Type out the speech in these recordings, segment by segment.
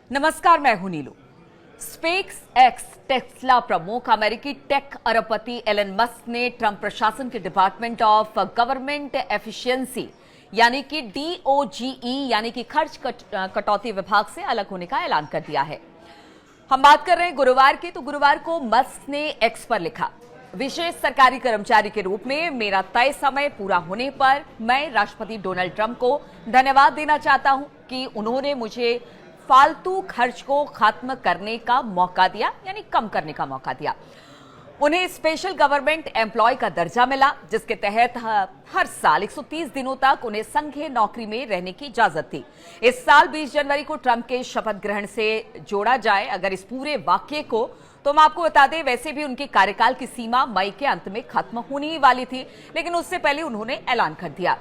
नमस्कार, मैं हूं नीलू। स्पेस एक्स टेस्ला प्रमुख अमेरिकी टेक अरबपति एलन मस्क ने ट्रंप प्रशासन के डिपार्टमेंट ऑफ गवर्नमेंट एफिशिएंसी यानी कि DOGE यानी कि खर्च कटौती विभाग से अलग होने का ऐलान कर दिया है। हम बात कर रहे हैं गुरुवार की, तो गुरुवार को मस्क ने एक्स पर लिखा, विशेष सरकारी कर्मचारी के रूप में मेरा तय समय पूरा होने पर मैं राष्ट्रपति डोनाल्ड ट्रंप को धन्यवाद देना चाहता हूं कि उन्होंने मुझे फालतू खर्च को खत्म करने का मौका दिया, यानी कम करने का मौका दिया। उन्हें स्पेशल गवर्नमेंट एम्प्लॉय का दर्जा मिला, जिसके तहत हर साल 130 दिनों तक उन्हें संघीय नौकरी में रहने की इजाजत थी। इस साल 20 जनवरी को ट्रंप के शपथ ग्रहण से जोड़ा जाए अगर इस पूरे वाक्य को, तो हम आपको बता दें वैसे भी उनके कार्यकाल की सीमा मई के अंत में खत्म होने ही वाली थी, लेकिन उससे पहले उन्होंने ऐलान कर दिया।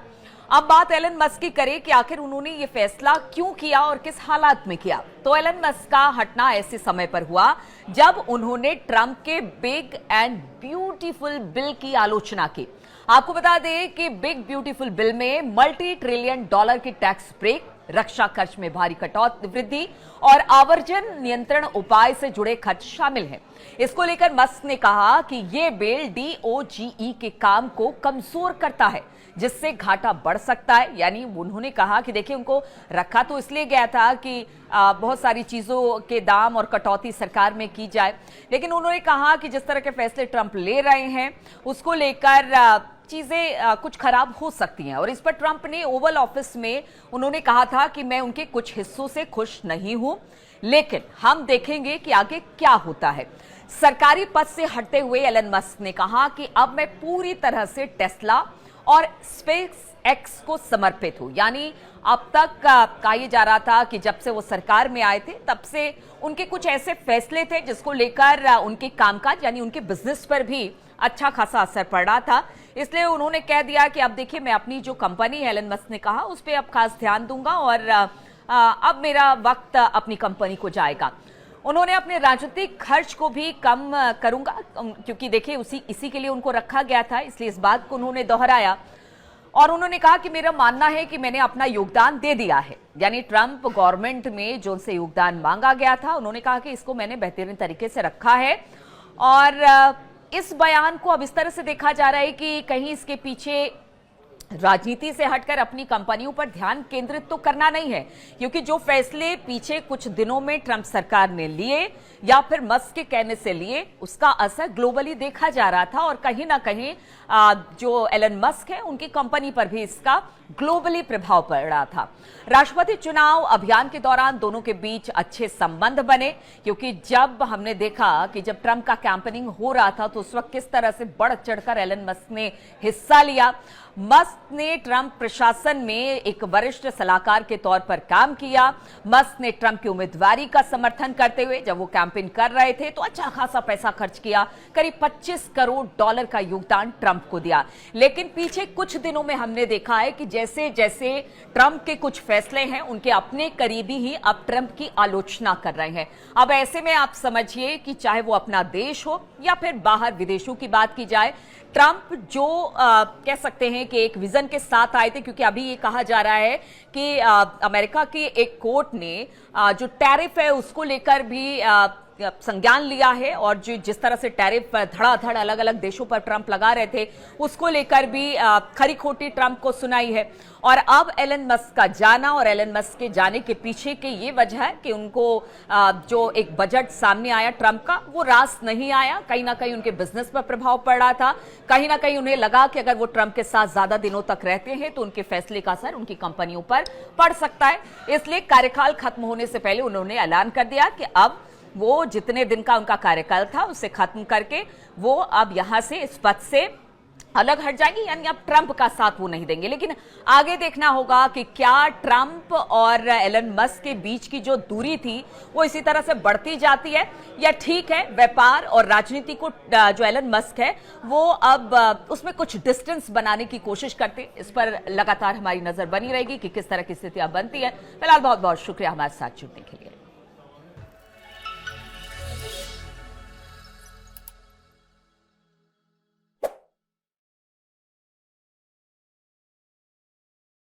अब बात एलन मस्क की करें कि आखिर उन्होंने ये फैसला क्यों किया और किस हालात में किया, तो एलन मस्क का हटना ऐसे समय पर हुआ जब उन्होंने ट्रंप के बिग एंड ब्यूटीफुल बिल की आलोचना की। आपको बता दें कि बिग ब्यूटीफुल बिल में $multi ट्रिलियन की टैक्स ब्रेक, रक्षा खर्च में भारी कटौती, वृद्धि और आवर्जन नियंत्रण उपाय से जुड़े खर्च शामिल हैं। इसको लेकर मस्क ने कहा कि यह बिल DOGE के काम को कमजोर करता है, जिससे घाटा बढ़ सकता है। यानी उन्होंने कहा कि देखिए, उनको रखा तो इसलिए गया था कि बहुत सारी चीजों के दाम और कटौती सरकार में की जाए, लेकिन उन्होंने कहा कि जिस तरह के फैसले ट्रंप ले रहे हैं उसको लेकर चीजें कुछ खराब हो सकती हैं। और इस पर ट्रंप ने ओवल ऑफिस में उन्होंने कहा था कि मैं उनके कुछ हिस्सों से खुश नहीं हूं, लेकिन हम देखेंगे कि आगे क्या होता है। सरकारी पद से हटते हुए एलन मस्क ने कहा कि अब मैं पूरी तरह से टेस्ला और स्पेस एक्स को समर्पित हूं। यानी अब तक कहा जा रहा था कि जब से वो सरकार में आए थे तब से उनके कुछ ऐसे फैसले थे जिसको लेकर उनके कामकाज यानी उनके बिजनेस पर भी अच्छा खासा असर पड़ रहा था। इसलिए उन्होंने कह दिया कि अब देखिए, मैं अपनी जो कंपनी है, एलन मस्क ने कहा, उस पर अब खास ध्यान दूंगा और अब मेरा वक्त अपनी कंपनी को जाएगा। उन्होंने अपने राजनीतिक खर्च को भी कम करूंगा, क्योंकि देखिए इसी के लिए उनको रखा गया था, इसलिए इस बात को उन्होंने दोहराया। और उन्होंने कहा कि मेरा मानना है कि मैंने अपना योगदान दे दिया है। यानी ट्रंप गवर्नमेंट में जो उनसे योगदान मांगा गया था, उन्होंने कहा कि इसको मैंने बेहतरीन तरीके से रखा है। और इस बयान को अब इस तरह से देखा जा रहा है कि कहीं इसके पीछे राजनीति से हटकर अपनी कंपनियों पर ध्यान केंद्रित तो करना नहीं है, क्योंकि जो फैसले पीछे कुछ दिनों में ट्रंप सरकार ने लिए या फिर मस्क के कहने से लिए, उसका असर ग्लोबली देखा जा रहा था। और कहीं ना कहीं जो एलन मस्क है उनकी कंपनी पर भी इसका ग्लोबली प्रभाव पड़ रहा था। राष्ट्रपति चुनाव अभियान के दौरान दोनों के बीच अच्छे संबंध बने, क्योंकि जब हमने देखा कि जब ट्रंप का कैंपेनिंग हो रहा था तो उस वक्त किस तरह से बढ़ चढ़कर एलन मस्क ने हिस्सा लिया। मस्क ने ट्रंप प्रशासन में एक वरिष्ठ सलाहकार के तौर पर काम किया। मस्क ने ट्रंप की उम्मीदवारी का समर्थन करते हुए जब वो कैंपेन कर रहे थे तो अच्छा खासा पैसा खर्च किया, करीब $25 करोड़ का योगदान ट्रंप को दिया। लेकिन पीछे कुछ दिनों में हमने देखा है कि जैसे जैसे ट्रंप के कुछ फैसले हैं, उनके अपने करीबी ही अब ट्रंप की आलोचना कर रहे हैं। अब ऐसे में आप समझिए कि चाहे वो अपना देश हो या फिर बाहर विदेशों की बात की जाए, ट्रंप जो कह सकते हैं कि एक विजन के साथ आए थे, क्योंकि अभी ये कहा जा रहा है कि अमेरिका की एक कोर्ट ने जो टैरिफ है उसको लेकर भी संज्ञान लिया है, और जो जिस तरह से टैरिफ धड़ाधड़ अलग अलग देशों पर ट्रंप लगा रहे थे उसको लेकर भी खरी खोटी ट्रंप को सुनाई है। और अब एलन मस्क का जाना और एलन मस्क के जाने के पीछे की ये वजह है कि उनको जो एक बजट सामने आया ट्रंप का, वो रास नहीं आया। कहीं ना कहीं उनके बिजनेस पर प्रभाव पड़ रहा था। कहीं ना कहीं उन्हें लगा कि अगर वो ट्रंप के साथ ज्यादा दिनों तक रहते हैं तो उनके फैसले का असर उनकी कंपनियों पर पड़ सकता है। इसलिए कार्यकाल खत्म होने से पहले उन्होंने ऐलान कर दिया कि अब वो जितने दिन का उनका कार्यकाल था उसे खत्म करके वो अब यहां से इस पद से अलग हट जाएंगे, यानी अब ट्रंप का साथ वो नहीं देंगे। लेकिन आगे देखना होगा कि क्या ट्रंप और एलन मस्क के बीच की जो दूरी थी वो इसी तरह से बढ़ती जाती है, या ठीक है व्यापार और राजनीति को जो एलन मस्क है वो अब उसमें कुछ डिस्टेंस बनाने की कोशिश करते। इस पर लगातार हमारी नजर बनी रहेगी कि किस तरह की स्थितियां बनती है। फिलहाल बहुत बहुत शुक्रिया हमारे साथ जुड़ने के लिए।